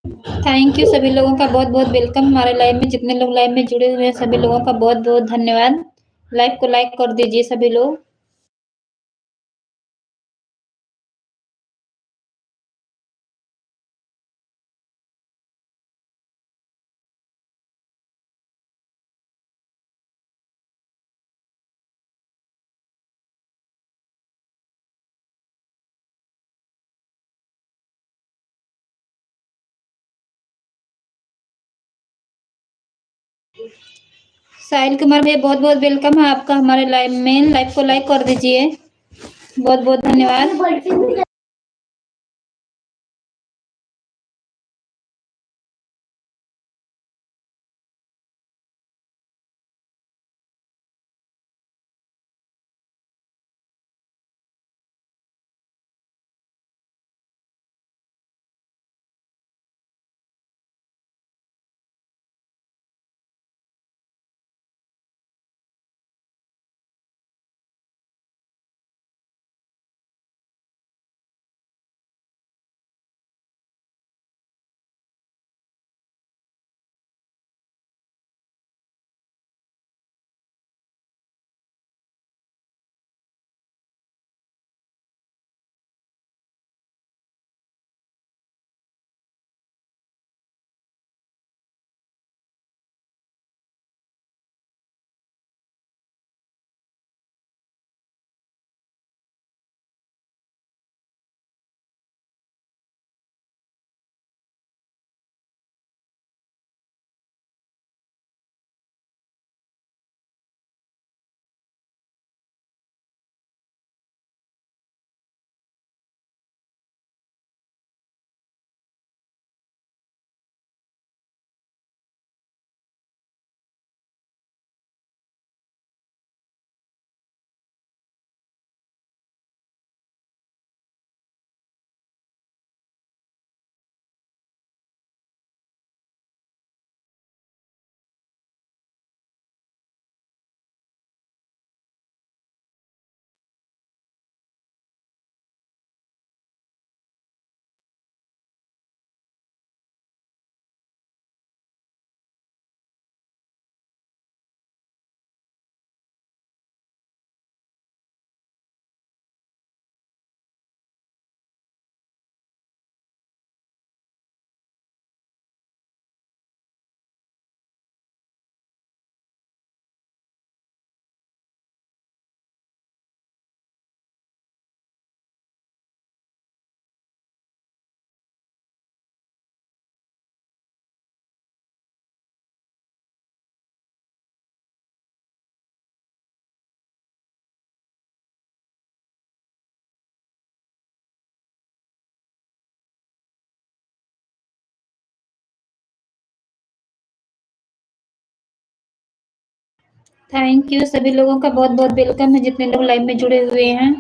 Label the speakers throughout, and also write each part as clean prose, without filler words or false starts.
Speaker 1: Thank you सभी लोगों का बहुत-बहुत वेलकम हमारे लाइव में जितने लोग लाइव में जुड़े हुए हैं सभी लोगों का बहुत-बहुत धन्यवाद। लाइव को लाइक कर दीजिए सभी लोग। साहिल कुमार भैया बहुत-बहुत वेलकम है आपका हमारे लाइव में। लाइव को लाइक कर दीजिए। बहुत-बहुत धन्यवाद। थैंक यू सभी लोगों का बहुत-बहुत वेलकम है जितने लोग लाइव में जुड़े हुए हैं।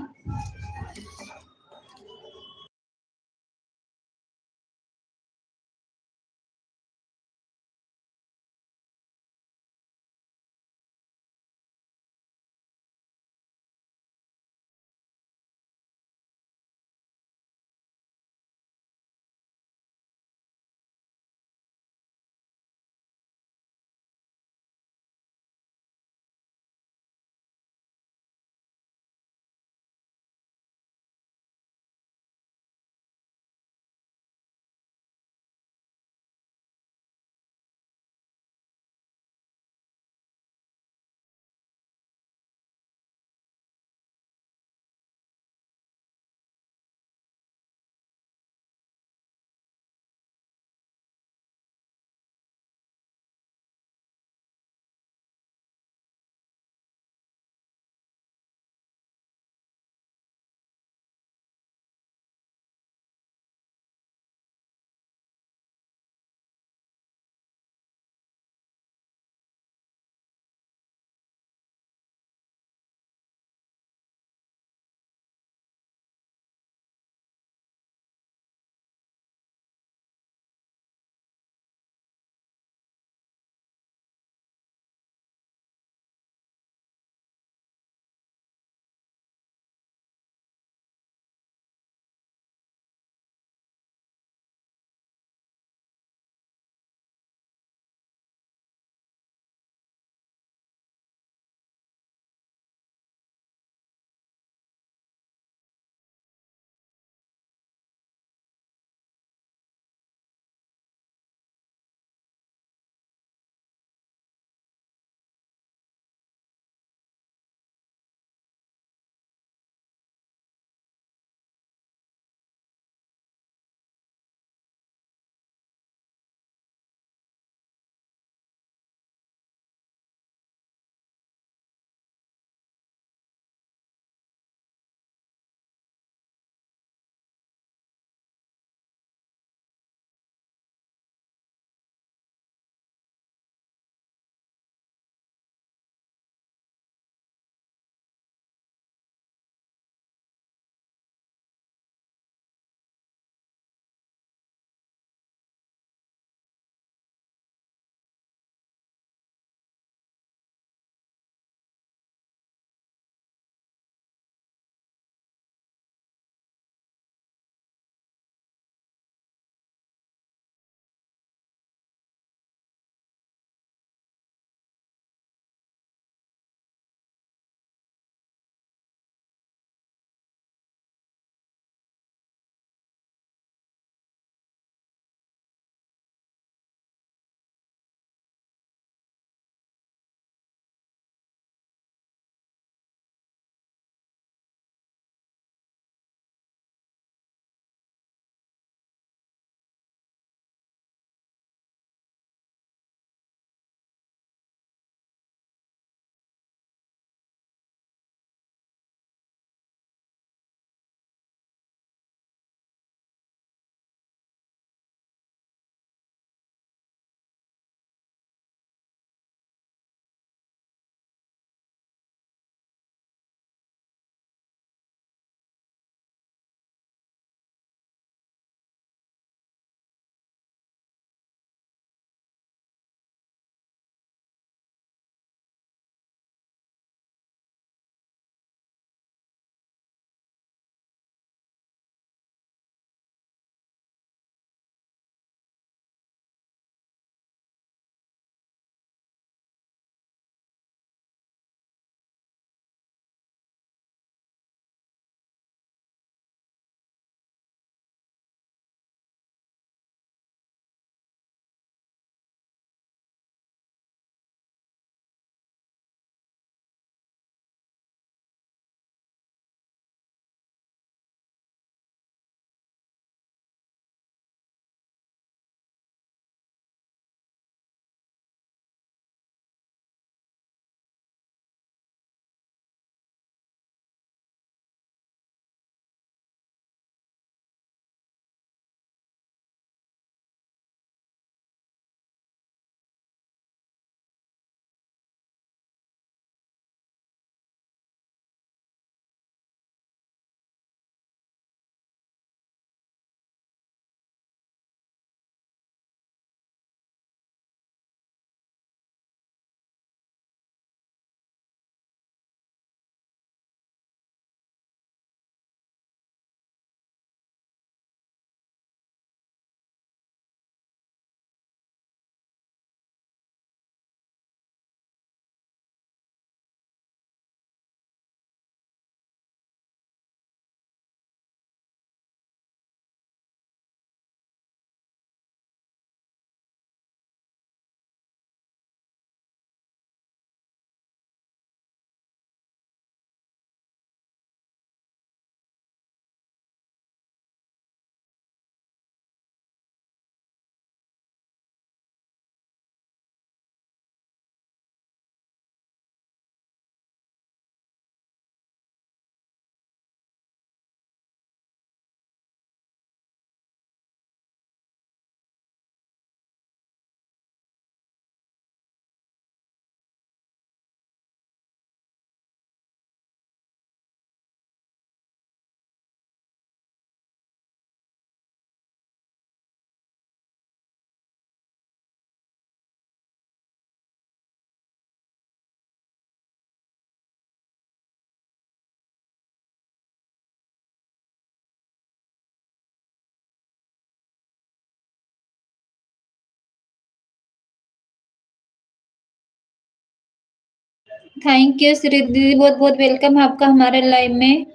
Speaker 1: थैंक यू श्री दीदी, बहुत बहुत वेलकम आपका हमारे लाइव में।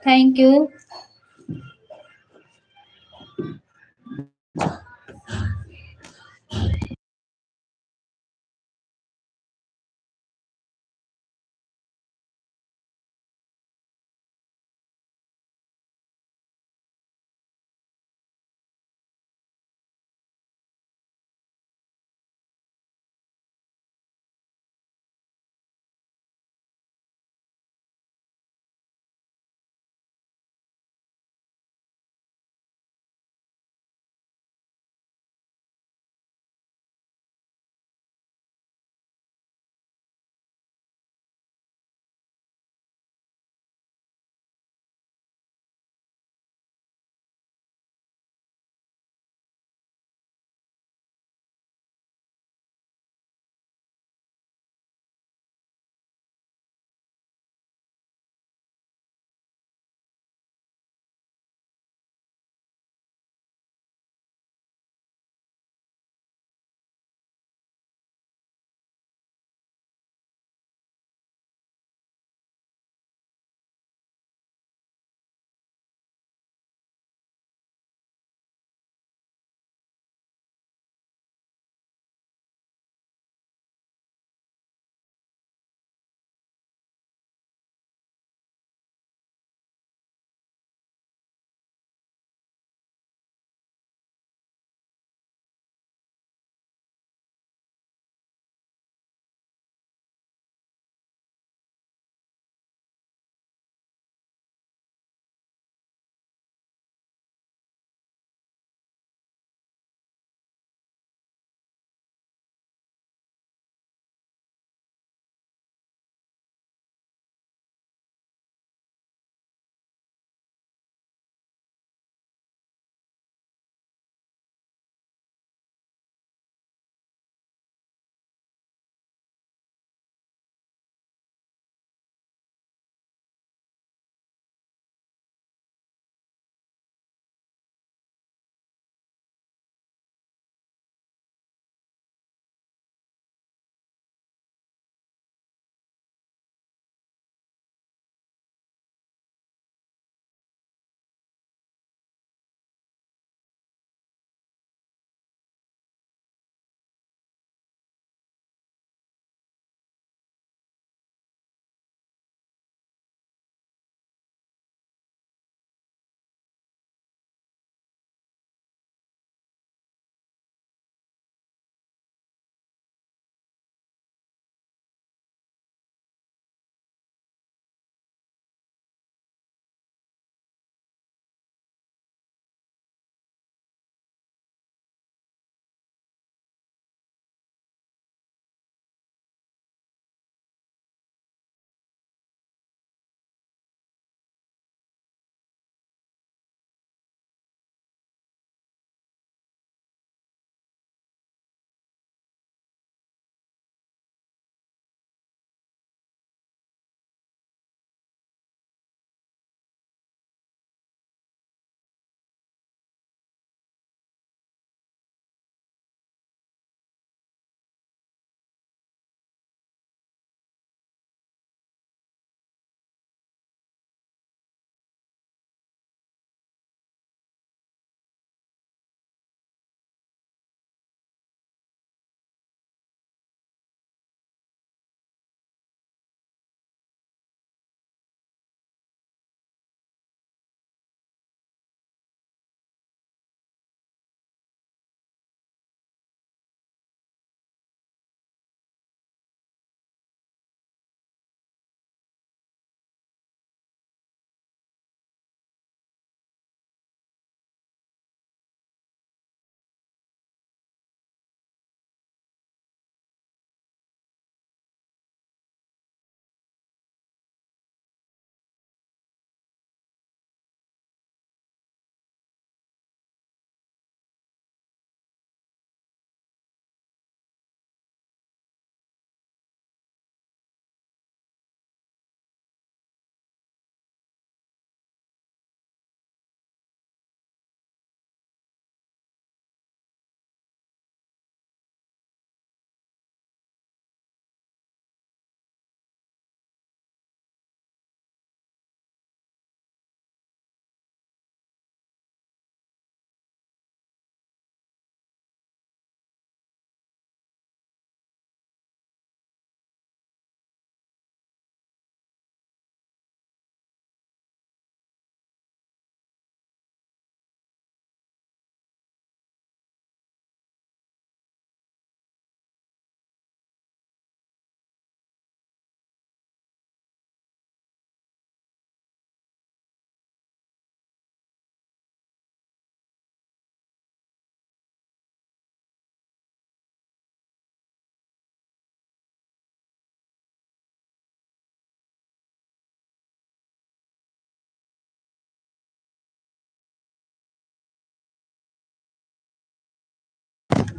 Speaker 1: Thank you.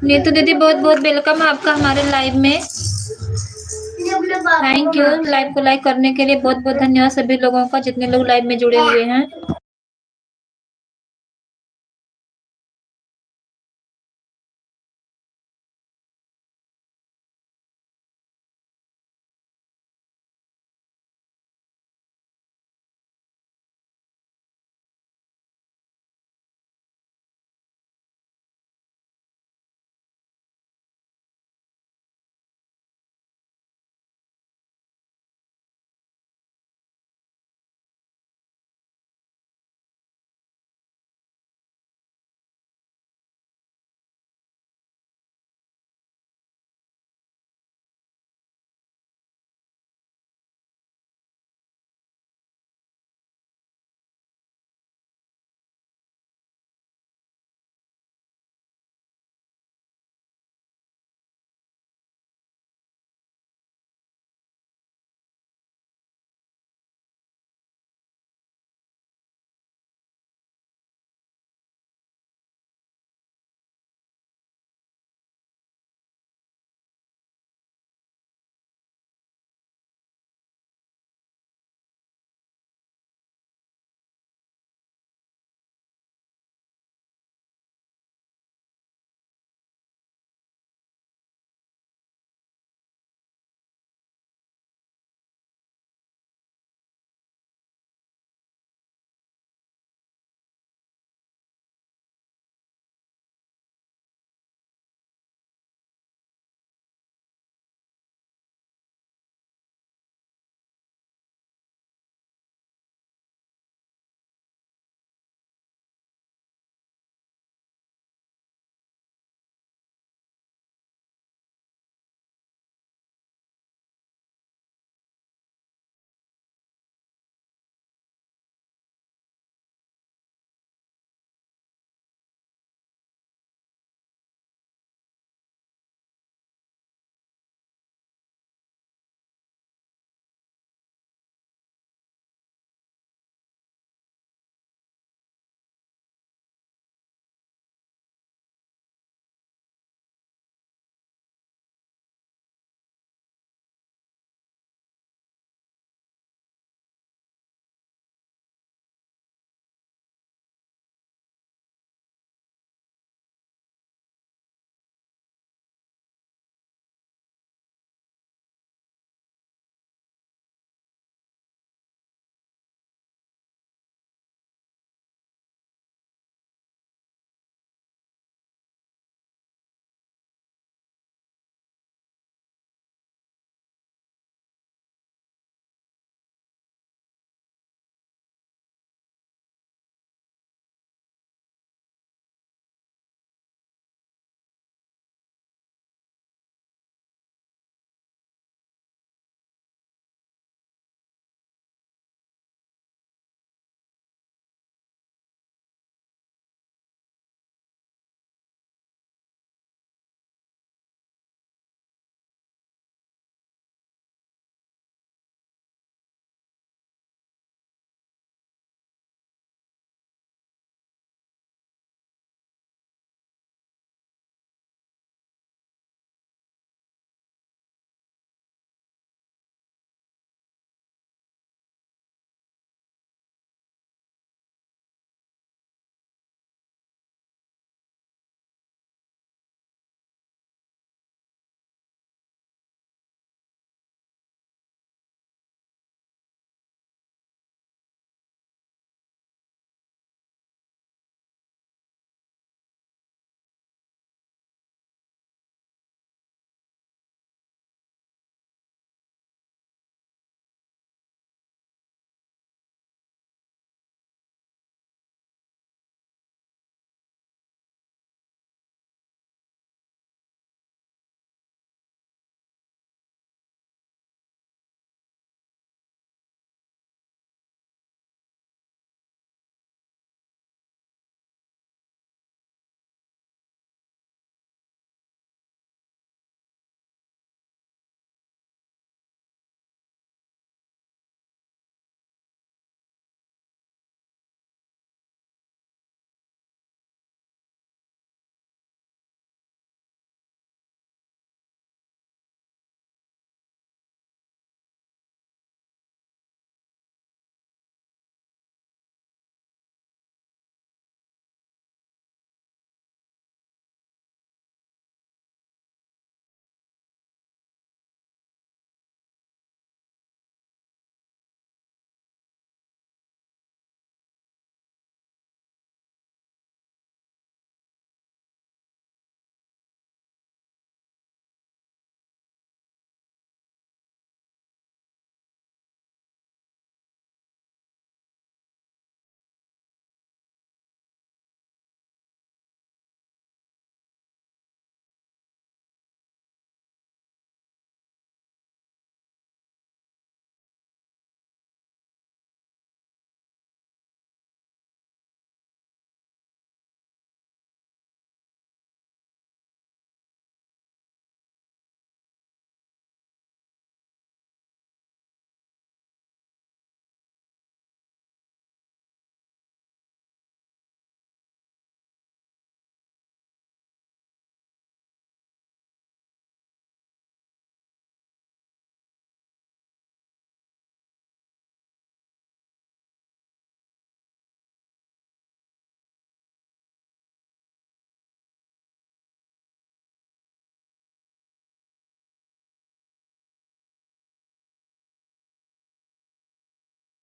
Speaker 1: नीतू दीदी बहुत बहुत वेलकम आपका हमारे लाइव में। थैंक यू लाइव को लाइक करने के लिए, बहुत बहुत धन्यवाद सभी लोगों का जितने लोग लाइव में जुड़े हुए हैं।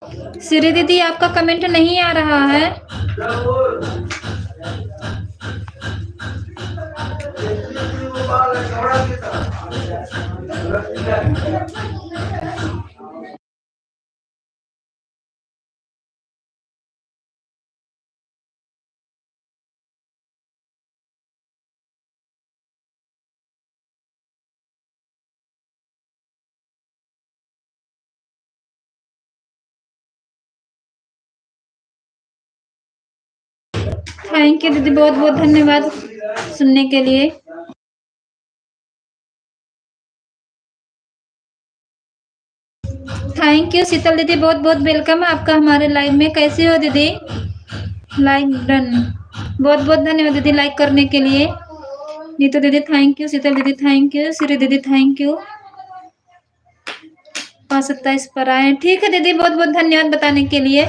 Speaker 1: श्री दीदी आपका कमेंट नहीं आ रहा है। थैंक यू दीदी, बहुत बहुत धन्यवाद सुनने के लिए। थैंक यू शीतल दीदी, बहुत बहुत वेलकम आपका हमारे लाइव में। कैसे हो दीदी? Like done. बहुत बहुत धन्यवाद दीदी लाइक करने के लिए। नीतू दीदी थैंक यू, शीतल दीदी थैंक यू, श्री दीदी थैंक यू। 527 पर आए, ठीक है दीदी, बहुत बहुत धन्यवाद बताने के लिए।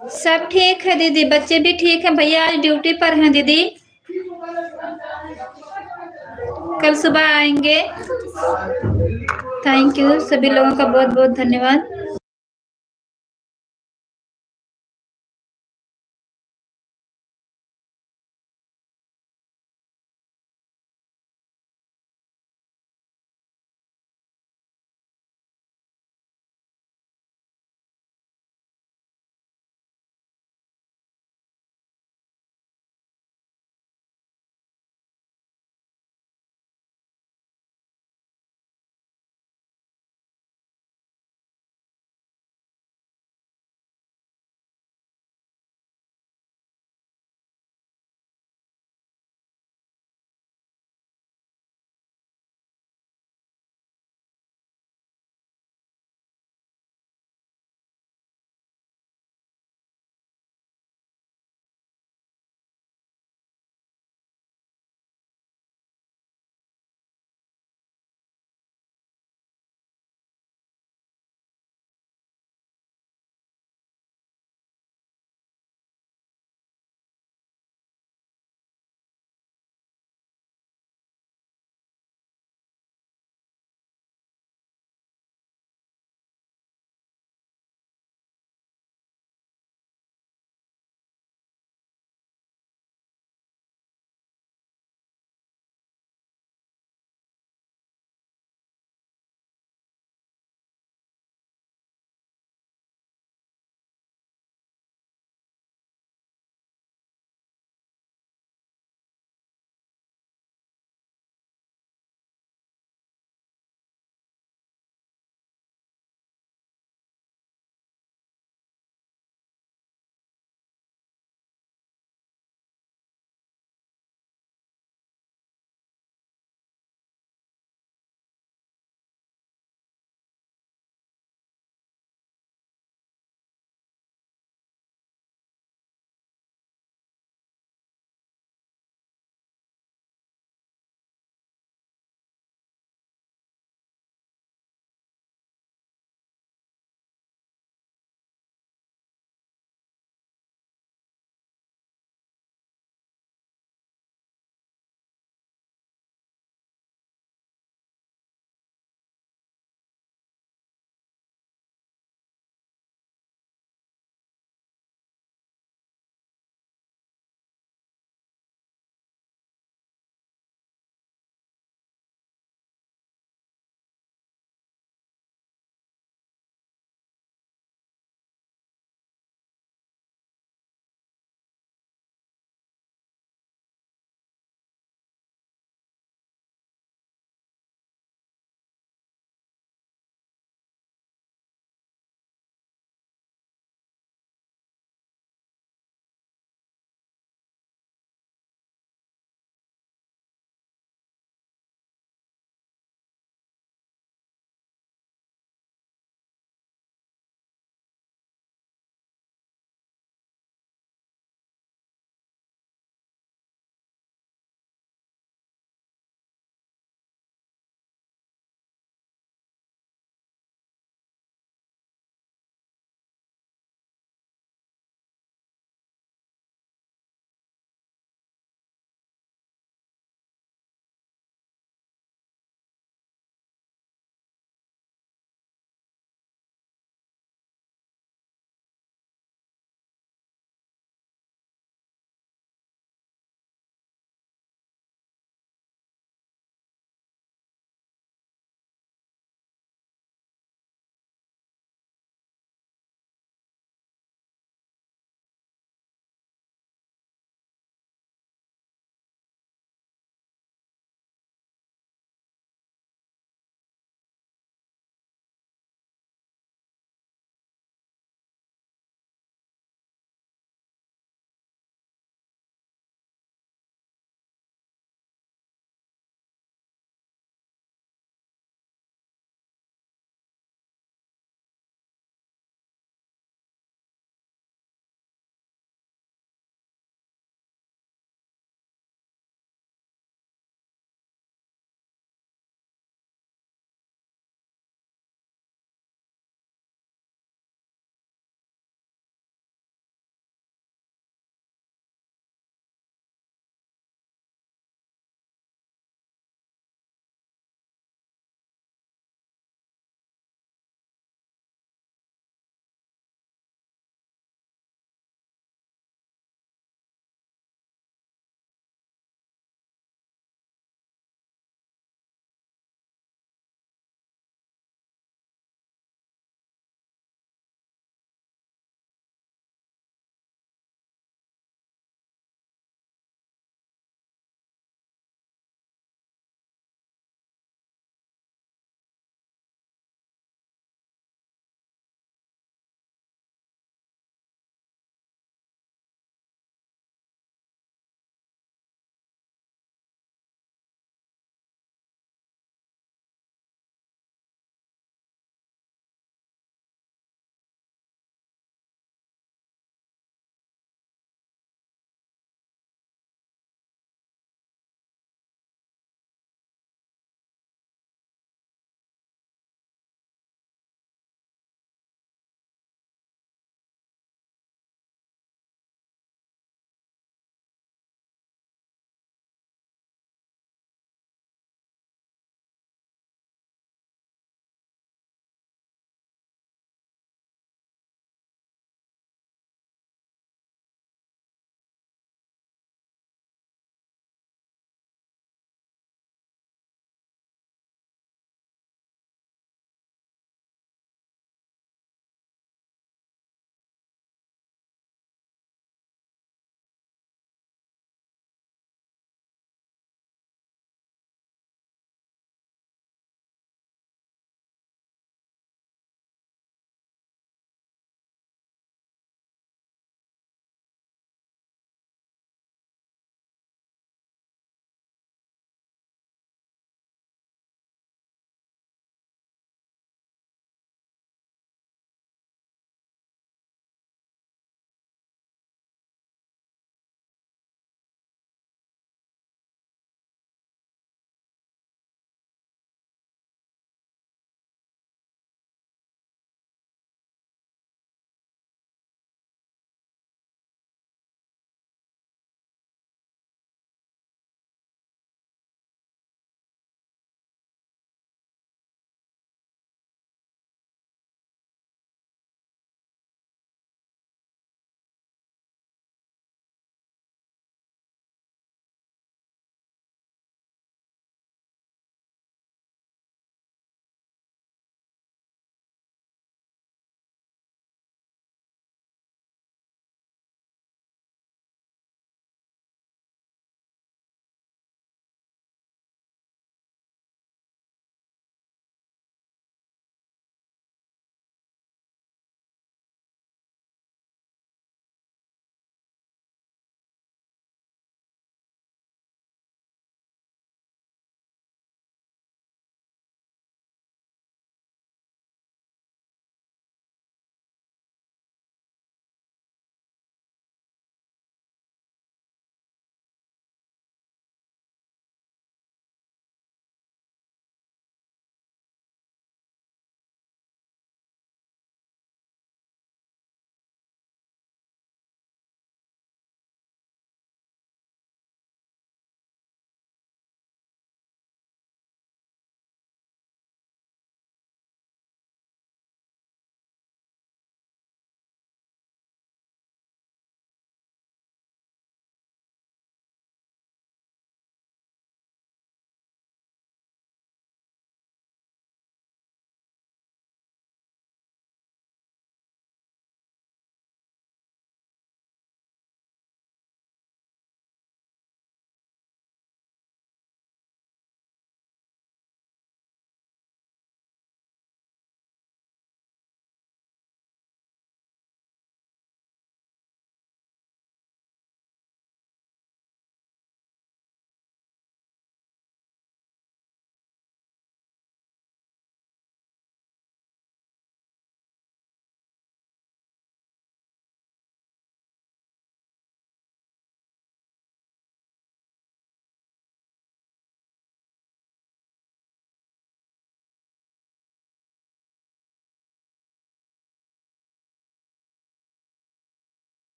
Speaker 1: सब ठीक है दीदी, बच्चे भी ठीक है। भैया आज ड्यूटी पर हैं दीदी, कल सुबह आएंगे। थैंक यू सभी लोगों का बहुत बहुत धन्यवाद।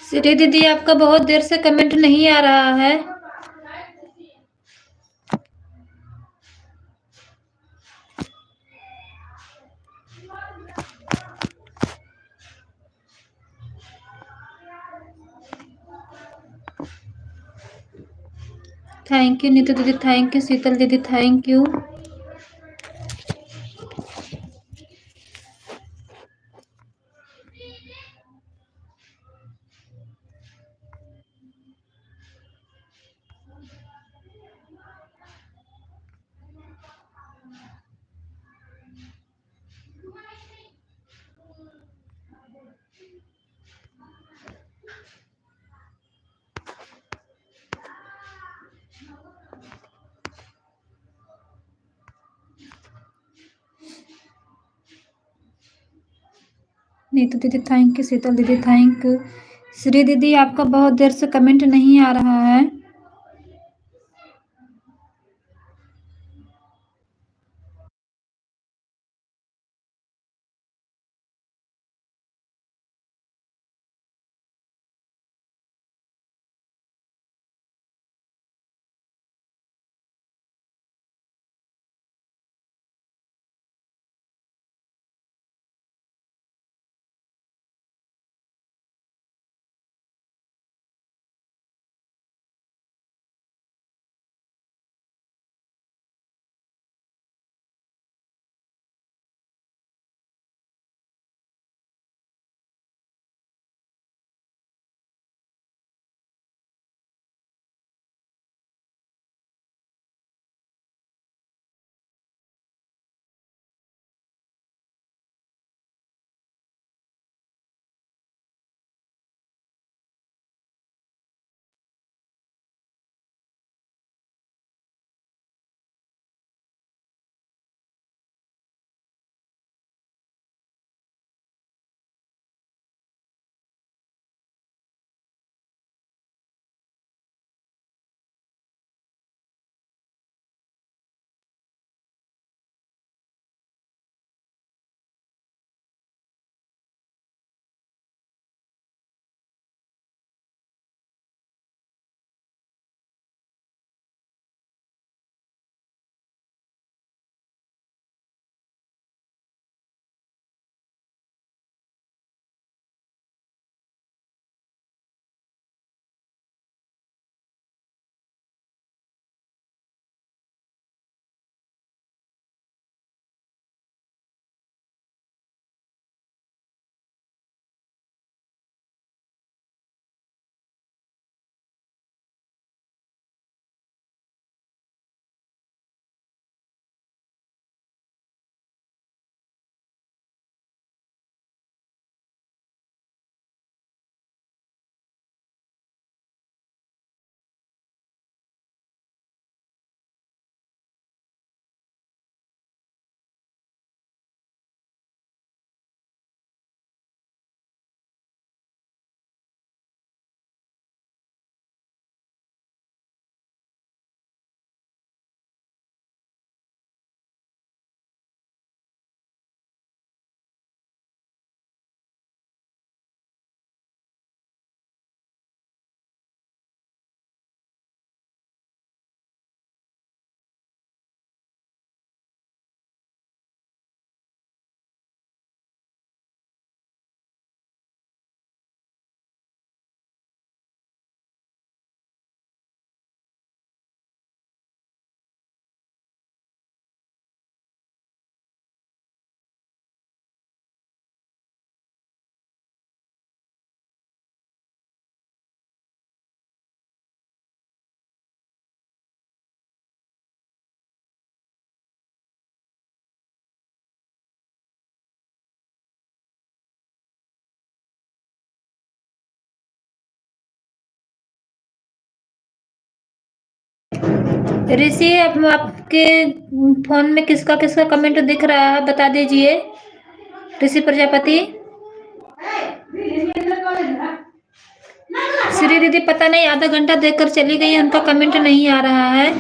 Speaker 1: श्री दीदी आपका बहुत देर से कमेंट नहीं आ रहा है। थैंक यू नीतू दीदी, थैंक यू शीतल दीदी, थैंक यू। नीतू दीदी थैंक यू, शीतल दीदी थैंक यू। श्री दीदी आपका बहुत देर से कमेंट नहीं आ रहा है। ऋषि आपके फोन में किसका किसका कमेंट दिख रहा है बता दीजिए। ऋषि प्रजापति, श्री दीदी पता नहीं आधा घंटा देखकर चली गई, उनका कमेंट नहीं आ रहा है।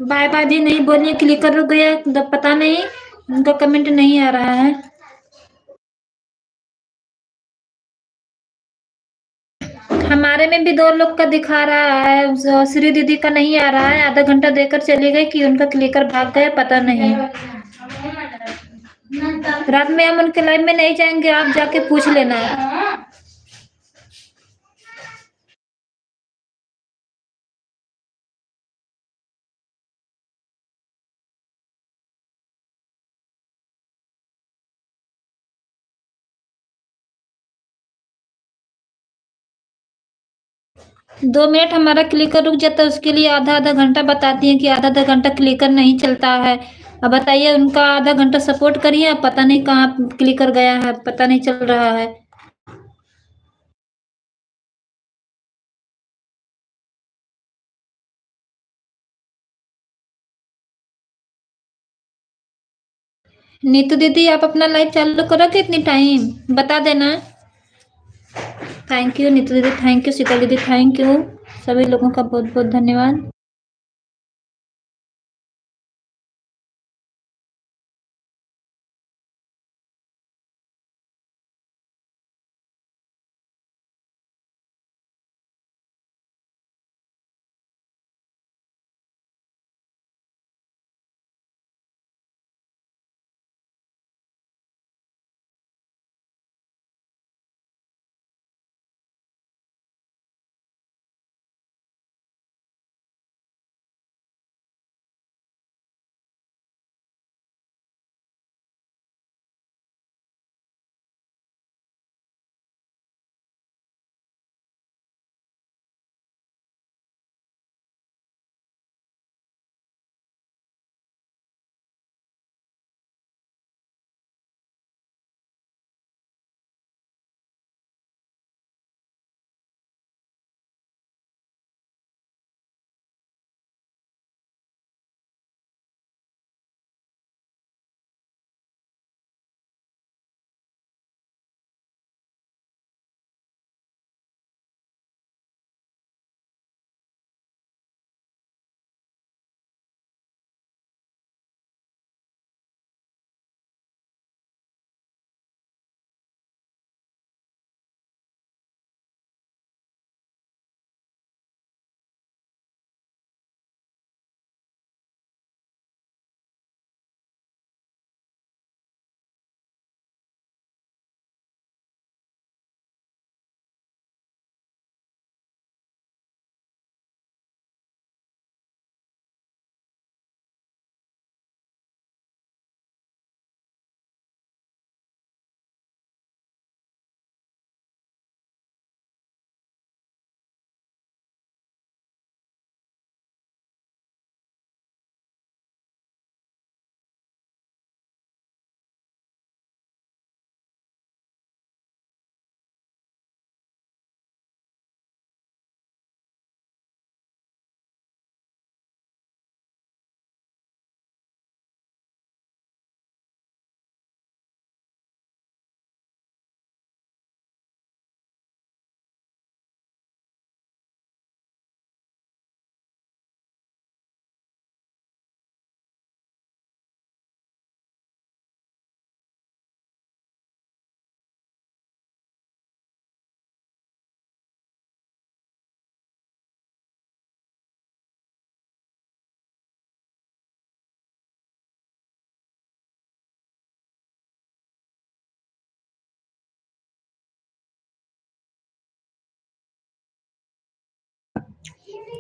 Speaker 1: बाय बाय भी नहीं बोलिए, क्लिकर रुक गया, पता नहीं उनका कमेंट नहीं आ रहा है। हमारे में भी 2 लोग का दिखा रहा है, श्री दीदी का नहीं आ रहा है, आधा घंटा देकर चली गई कि उनका क्लिकर भाग गया, पता नहीं। रात में हम उनके लाइव में नहीं जाएंगे, आप जाके पूछ लेना। 2 मिनट हमारा क्लिकर रुक जाता है, उसके लिए आधा आधा घंटा बताती हैं कि आधा आधा घंटा क्लिकर नहीं चलता है। अब बताइए, उनका आधा घंटा सपोर्ट करिए, अब पता नहीं कहाँ क्लिकर गया है, पता नहीं चल रहा है। नीतू दीदी, आप अपना लाइव चालू करोगे इतनी टाइम, बता देना। थैंक यू नीतू दीदी, थैंक यू शीतल दीदी, थैंक यू। सभी लोगों का बहुत बहुत धन्यवाद।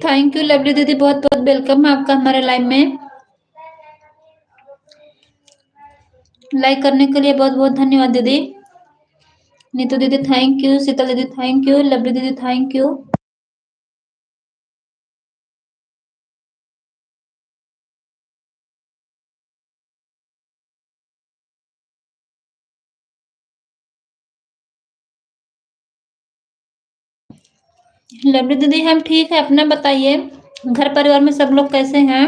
Speaker 1: थैंक यू लवली दीदी, बहुत बहुत वेलकम है आपका हमारे लाइव में। लाइक करने के लिए बहुत बहुत धन्यवाद दीदी। नीतू दीदी थैंक यू, शीतल दीदी थैंक यू, लवली दीदी थैंक यू। लवली दीदी हम ठीक है, अपना बताइए, घर परिवार में सब लोग कैसे हैं?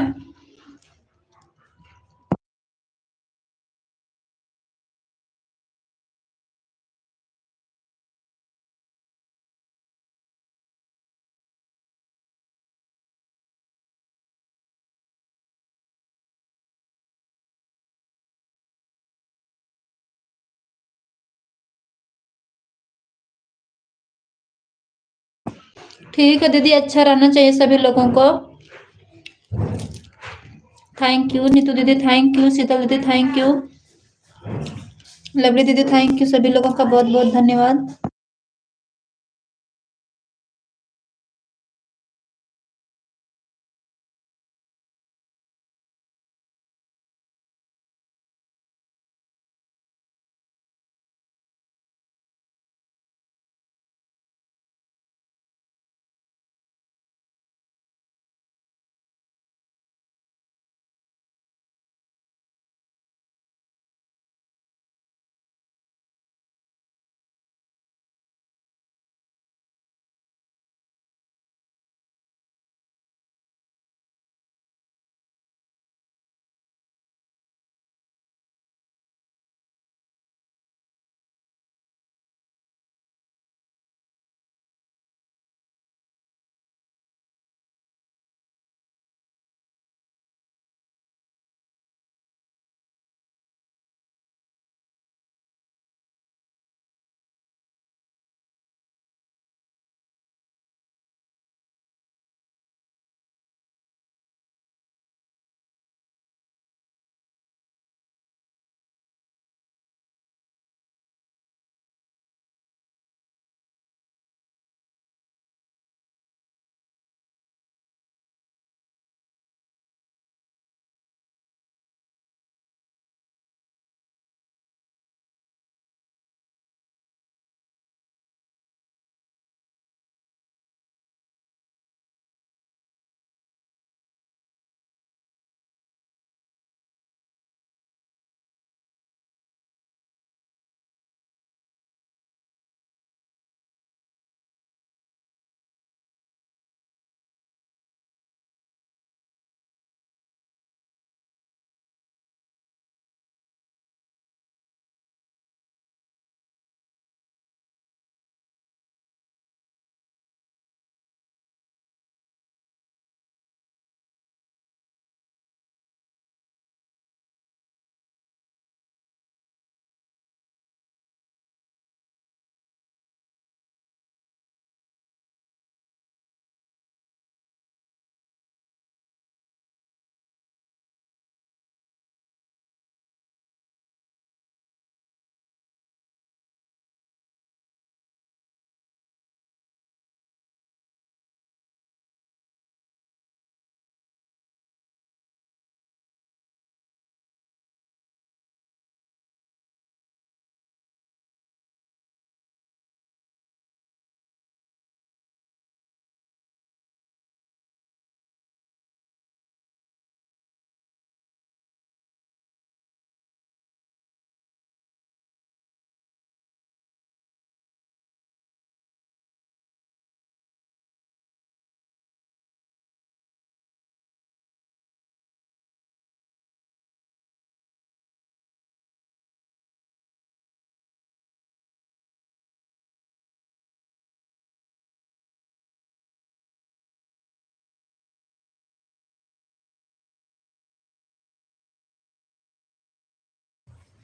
Speaker 1: ठीक है दीदी, अच्छा रहना चाहिए सभी लोगों को। थैंक यू नीतू दीदी, थैंक यू शीतल दीदी, थैंक यू लवली दीदी, थैंक यू सभी लोगों का बहुत बहुत धन्यवाद।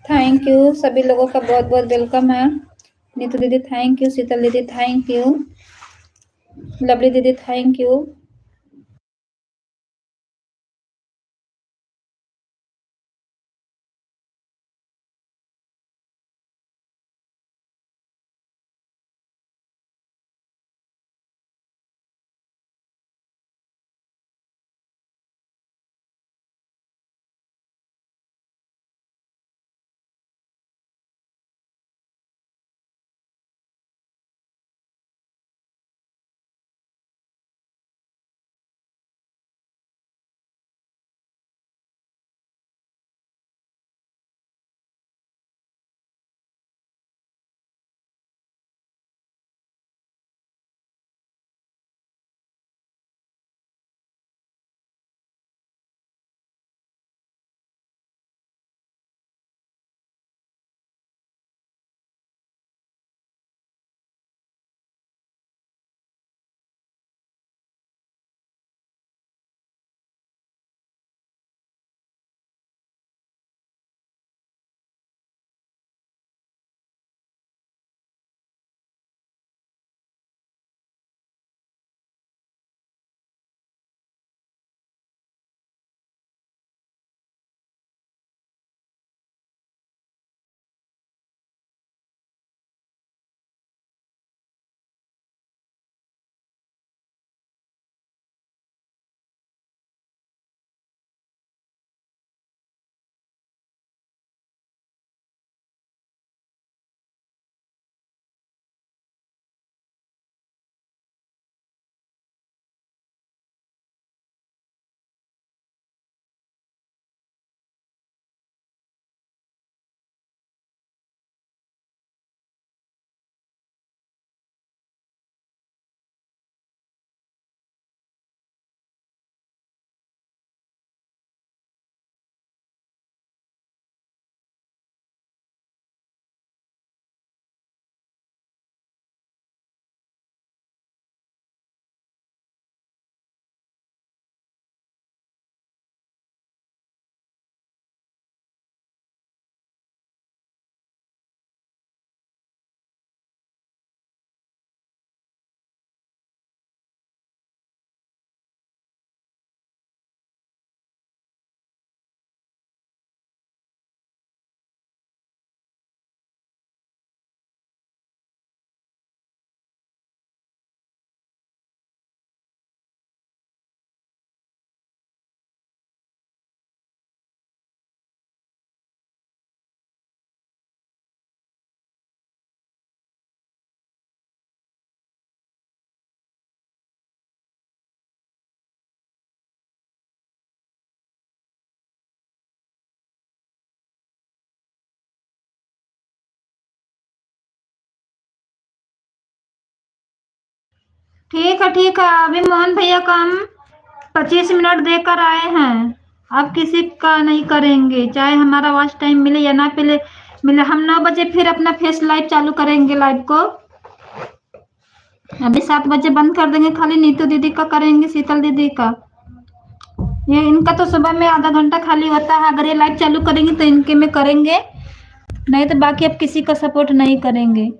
Speaker 1: थैंक यू सभी लोगों का बहुत बहुत वेलकम है। नीतू दीदी थैंक यू, शीतल दीदी थैंक यू, लवली दीदी थैंक यू। ठीक है, अभी मोहन भैया का हम 25 मिनट देकर आए हैं। अब किसी का नहीं करेंगे, चाहे हमारा वॉच टाइम मिले या ना मिले। हम 9 बजे फिर अपना फेस लाइव चालू करेंगे लाइव को। अभी 7 बजे बंद कर देंगे, खाली नीतू दीदी का करेंगे, शीतल दीदी का। ये इनका तो सुबह में आधा घंटा खाली होता है, अगर ये लाइव चालू करेंगे तो इनके में करेंगे, नहीं तो बाकी अब किसी का सपोर्ट नहीं करेंगे।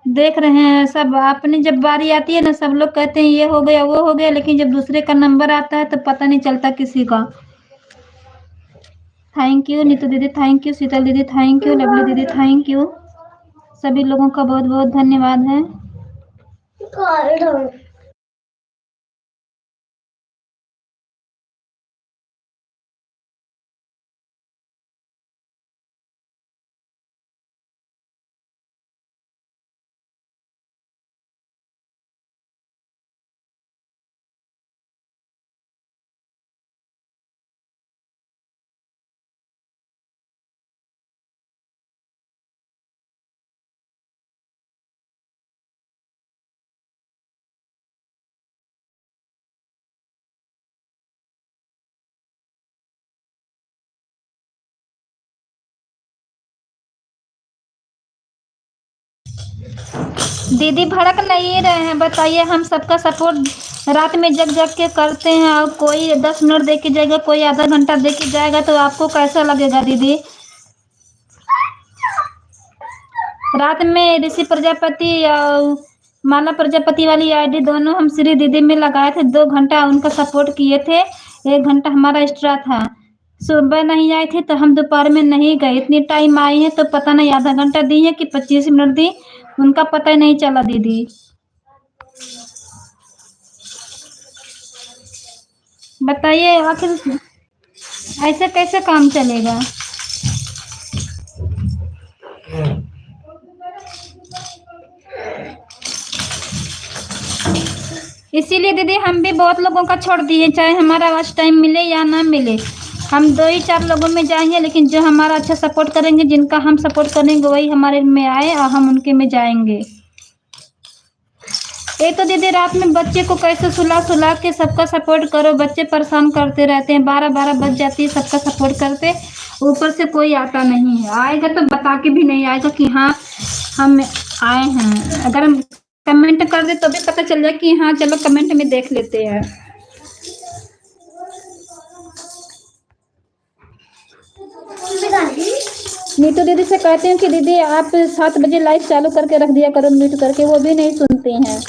Speaker 1: देख रहे हैं सब, अपनी जब बारी आती है ना सब लोग कहते हैं ये हो गया वो हो गया, लेकिन जब दूसरे का नंबर आता है तो पता नहीं चलता किसी का। थैंक यू नीतू दीदी, थैंक यू शीतल दीदी, थैंक यू लवली दीदी, थैंक यू। सभी लोगों का बहुत बहुत धन्यवाद है। दीदी भड़क नहीं रहे हैं, बताइए। हम सबका सपोर्ट रात में जग जग के करते हैं, और कोई 10 मिनट दे के जाएगा, कोई आधा घंटा दे के जाएगा, तो आपको कैसा लगेगा दीदी? रात में ऋषि प्रजापति और माला प्रजापति वाली आईडी दोनों हम श्री दीदी में लगाए थे, 2 घंटा उनका सपोर्ट किए थे, 1 घंटा हमारा एक्स्ट्रा था। सुबह नहीं आई थी तो हम दोपहर में नहीं गए, इतनी टाइम आई है तो पता नहीं आधा घंटा दी है कि 25 मिनट दी, उनका पता ही नहीं चला दीदी। बताइए आखिर ऐसे कैसे काम चलेगा? इसीलिए दीदी हम भी बहुत लोगों का छोड़ दिए, चाहे हमारा वॉच टाइम मिले या ना मिले, हम 2 ही 4 लोगों में जाएंगे, लेकिन जो हमारा अच्छा सपोर्ट करेंगे, जिनका हम सपोर्ट करेंगे वही हमारे में आए और हम उनके में जाएंगे। ये तो दीदी रात में बच्चे को कैसे सुला सुला के सबका सपोर्ट करो, बच्चे परेशान करते रहते हैं, 12-12 बज जाती है सबका सपोर्ट करते, ऊपर से कोई आता नहीं है, आएगा तो बता के भी नहीं आएगा कि हाँ हम आए हैं। अगर हम कमेंट कर दे तो भी पता चल जाए कि हाँ चलो कमेंट में देख लेते हैं। नीतू दीदी से कहते हैं कि दीदी आप 7 बजे लाइव चालू करके रख दिया करो म्यूट करके, वो भी नहीं सुनती हैं।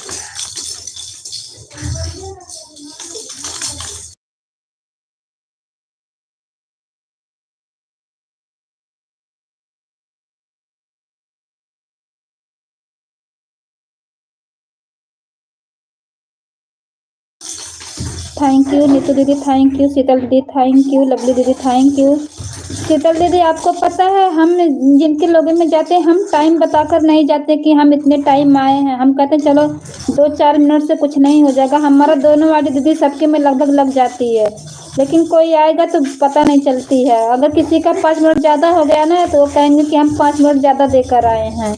Speaker 1: थैंक यू नीतू दीदी, थैंक यू शीतल दीदी, थैंक यू लवली दीदी, थैंक यू। शीतल दीदी आपको पता है हम जिनके लोगों में जाते हैं हम टाइम बताकर नहीं जाते कि हम इतने टाइम आए हैं, हम कहते हैं चलो 2-4 मिनट से कुछ नहीं हो जाएगा। हमारा दोनों वाली दीदी सबके में लगभग लग जाती है, लेकिन कोई आएगा तो पता नहीं चलती है। अगर किसी का 5 मिनट ज़्यादा हो गया ना तो वो कहेंगे कि हम 5 मिनट ज़्यादा देकर आए हैं।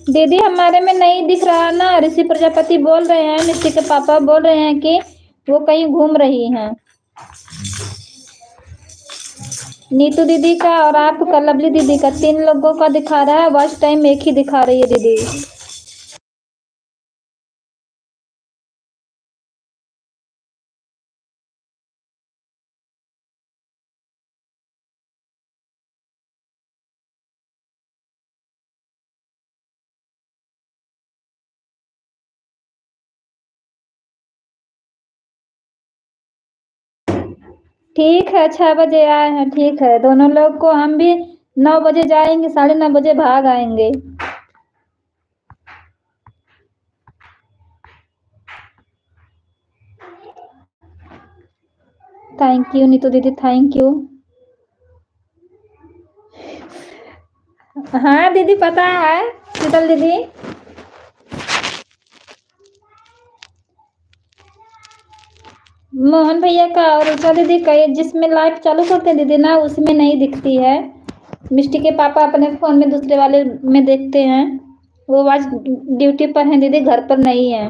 Speaker 1: दीदी हमारे में नहीं दिख रहा ना, ऋषि प्रजापति बोल रहे हैं, ऋषि के पापा बोल रहे हैं कि वो कहीं घूम रही हैं। नीतू दीदी का और आपका लवली दीदी का 3 लोगों का दिखा रहा है, वॉच टाइम एक ही दिखा रही है दीदी। ठीक है, 6 बजे आए हैं, ठीक है। दोनों लोग को हम भी 9 बजे जाएंगे, 9:30 बजे भाग आएंगे। थैंक यू नीतू दीदी, थैंक यू। हाँ दीदी पता है, शीतल दीदी। मोहन भैया का और उषा दीदी का जिसमें लाइव चालू करते हैं दीदी ना, उसमें नहीं दिखती है। मिष्टी के पापा अपने फोन में दूसरे वाले में देखते हैं। वो आज ड्यूटी पर हैं दीदी, घर पर नहीं है।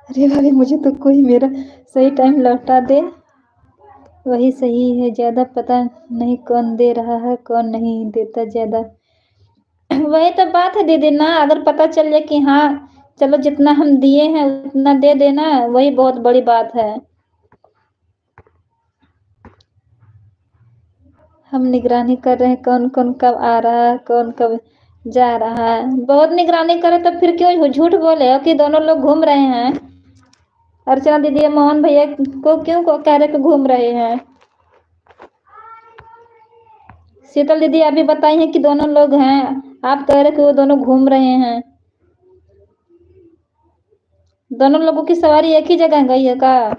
Speaker 1: अरे भाभी, मुझे तो कोई मेरा सही टाइम लौटा दे, वही सही है। ज्यादा पता नहीं कौन दे रहा है, कौन नहीं देता ज्यादा। वही तो बात है दीदी ना, अगर पता चल जाए कि हाँ चलो जितना हम दिए हैं उतना दे देना, वही बहुत बड़ी बात है। हम निगरानी कर रहे हैं कौन कौन कब आ रहा है, कौन कब जा रहा है। बहुत निगरानी करे तो फिर क्यों झूठ बोले हो कि दोनों लोग घूम रहे हैं। अर्चना दीदी और मोहन भैया को क्यों को कह रहे कि घूम रहे हैं। शीतल दीदी अभी बताई हैं कि दोनों लोग हैं, आप कह रहे कि वो दोनों घूम रहे हैं। दोनों लोगों की सवारी एक ही जगह गई है का?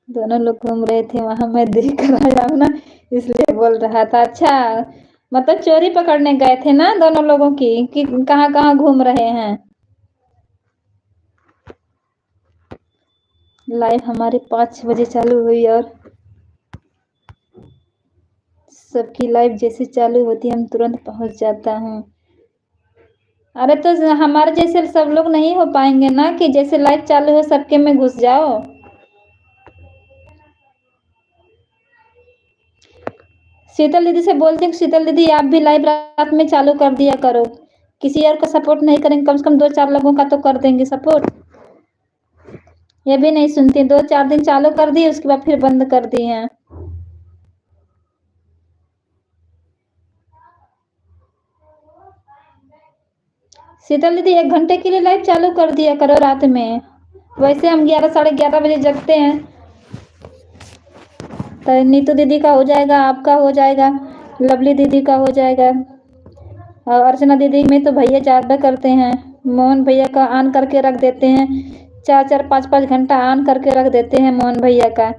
Speaker 1: दोनों लोग घूम रहे थे वहां, मैं देख कर आया हूं ना, इसलिए बोल रहा था। अच्छा, मतलब चोरी पकड़ने गए थे ना दोनों लोगों की, कि कहाँ कहाँ घूम रहे हैं। लाइव हमारे 5 बजे चालू हुई और सबकी लाइव जैसे चालू होती है हम तुरंत पहुंच जाता हूँ। अरे तो हमारे जैसे सब लोग नहीं हो पाएंगे ना, कि जैसे लाइव चालू हो सबके में घुस जाओ। शीतल दीदी से बोलते हैं कि शीतल दीदी आप भी लाइव रात में चालू कर दिया करो। किसी और का सपोर्ट नहीं करेंगे, कम से कम 2-4 लोगों का तो कर देंगे सपोर्ट। ये भी नहीं सुनती, 2-4 दिन चालू कर दी, उसके बाद फिर बंद कर दी हैं। शीतल दीदी 1 घंटे के लिए लाइव चालू कर दिया करो रात में। वैसे हम 11-11:30 बजे जगते हैं। तो नीतू दीदी का हो जाएगा, आपका हो जाएगा, लवली दीदी का हो जाएगा, और अर्चना दीदी में तो भैया ज़्यादा करते हैं। मोहन भैया का ऑन करके रख देते हैं, 4-4 5-5 घंटा ऑन करके रख देते हैं मोहन भैया का।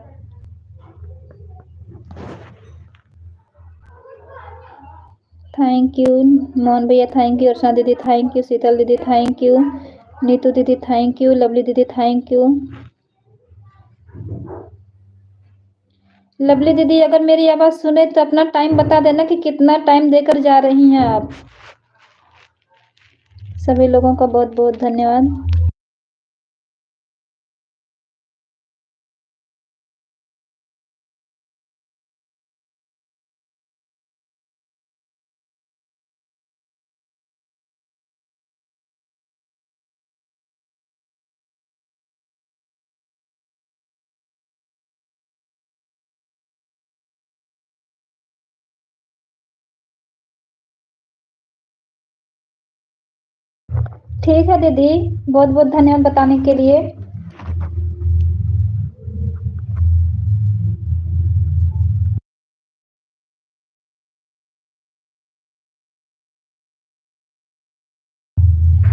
Speaker 1: थैंक यू मोहन भैया, थैंक यू अर्चना दीदी, थैंक यू शीतल दीदी, थैंक यू नीतू दीदी, थैंक यू लवली दीदी, थैंक यू। लवली दीदी अगर मेरी आवाज़ सुने तो अपना टाइम बता देना कि कितना टाइम देकर जा रही हैं आप। सभी लोगों का बहुत बहुत धन्यवाद। ठीक है दीदी, बहुत बहुत धन्यवाद बताने के लिए।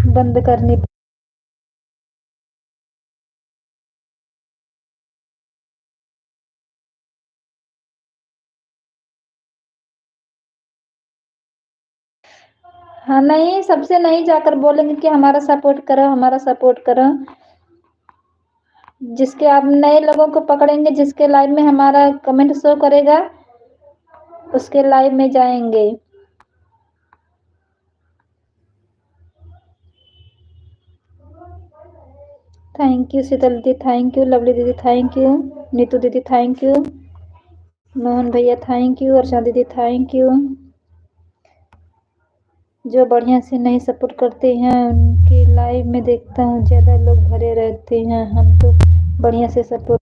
Speaker 1: बंद करनी। हाँ नहीं, सबसे नहीं जाकर बोलेंगे कि हमारा सपोर्ट करो, हमारा सपोर्ट करो। जिसके आप नए लोगों को पकड़ेंगे, जिसके लाइव में हमारा कमेंट शो करेगा, उसके लाइव में जाएंगे। थैंक यू शीतल दीदी, थैंक यू लवली दीदी, थैंक यू नीतू दीदी, थैंक यू मोहन भैया, थैंक यू अर्चना दीदी, थैंक यू। जो बढ़िया से नहीं सपोर्ट करते हैं उनके लाइव में देखता हूँ ज़्यादा लोग भरे रहते हैं, हम तो बढ़िया से सपोर्ट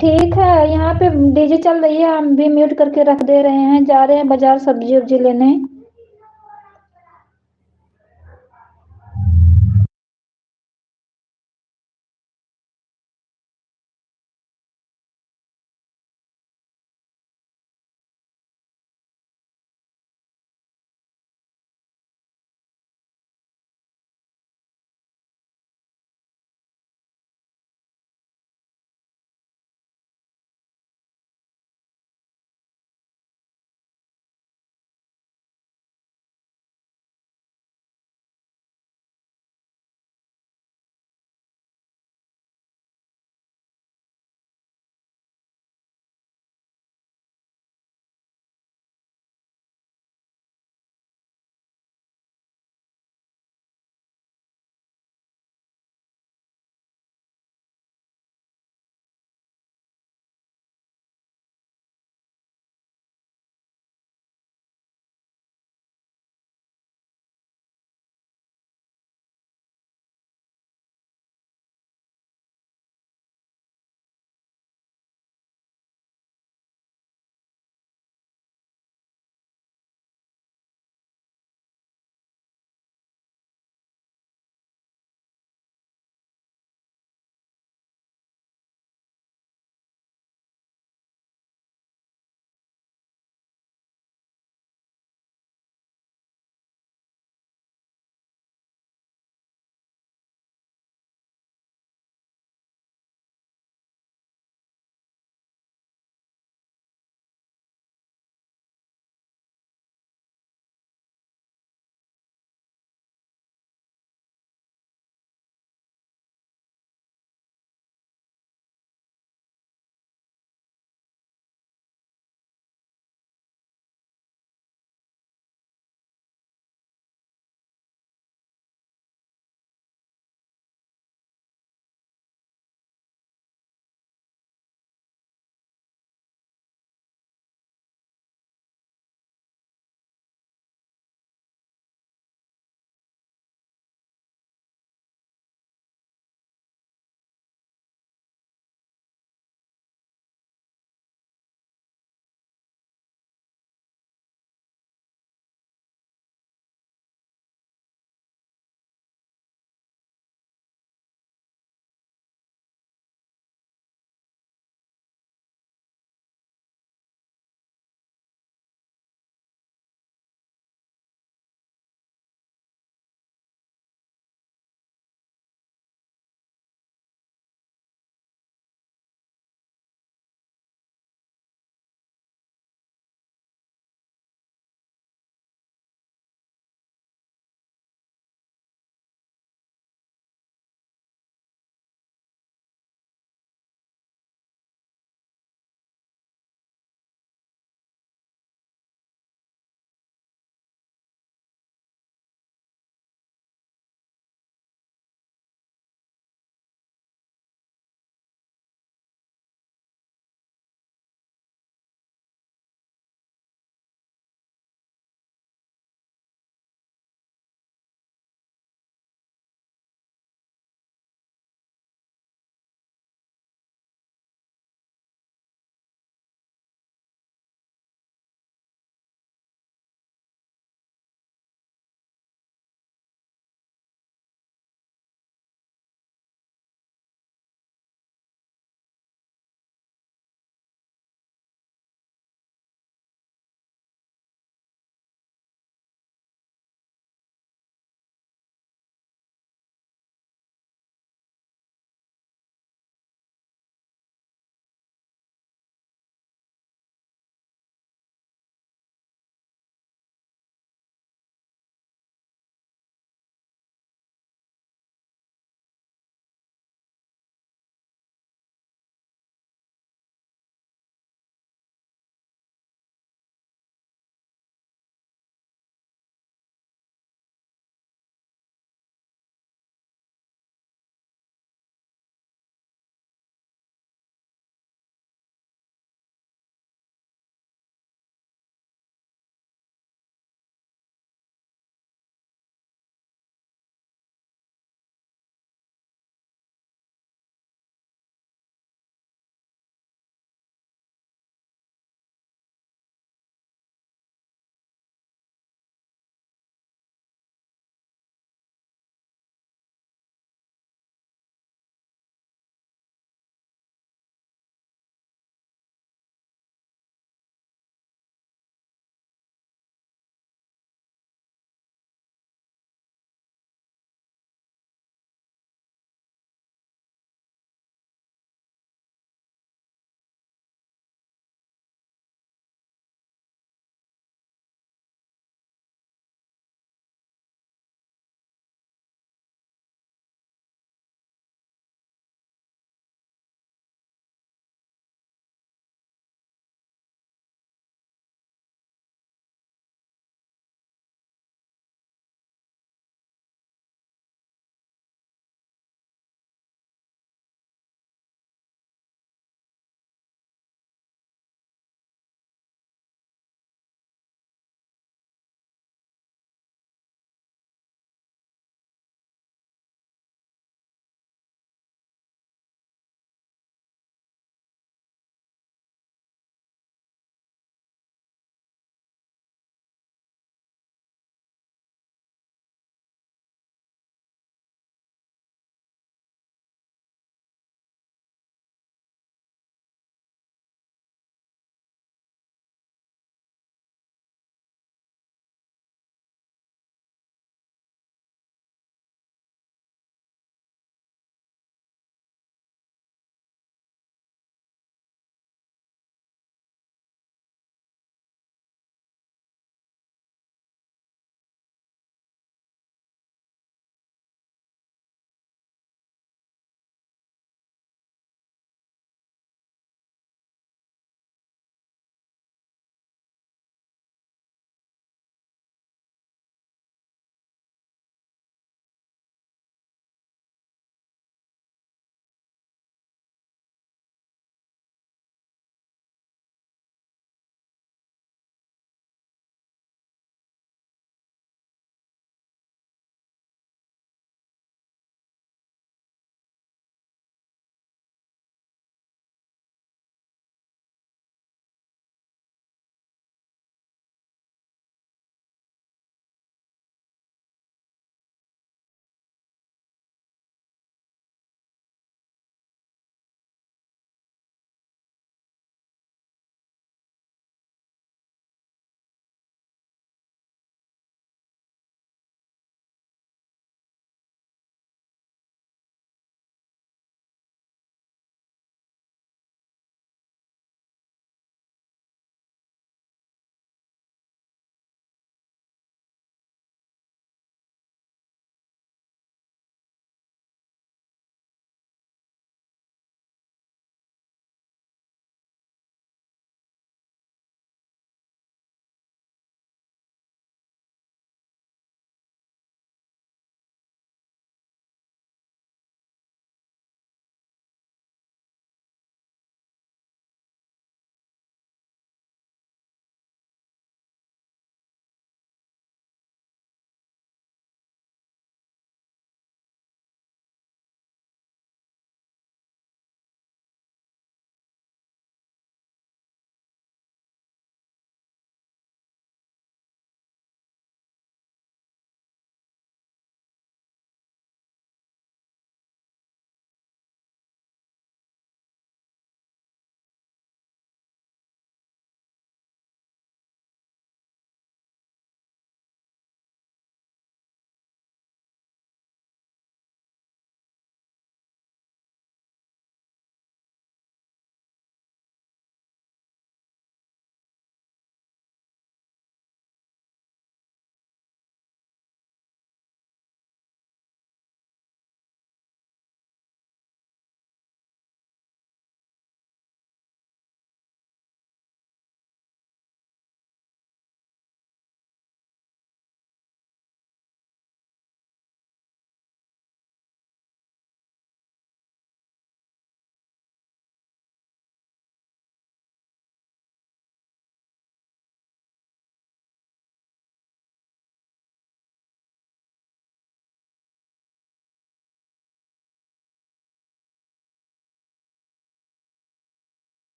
Speaker 1: ठीक है, यहाँ पे डीजे चल रही है, हम भी म्यूट करके रख दे रहे हैं, जा रहे हैं बाजार सब्जी उब्जी लेने।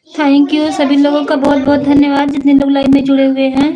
Speaker 1: थैंक यू सभी लोगों का बहुत बहुत धन्यवाद जितने लोग लाइव में जुड़े हुए हैं।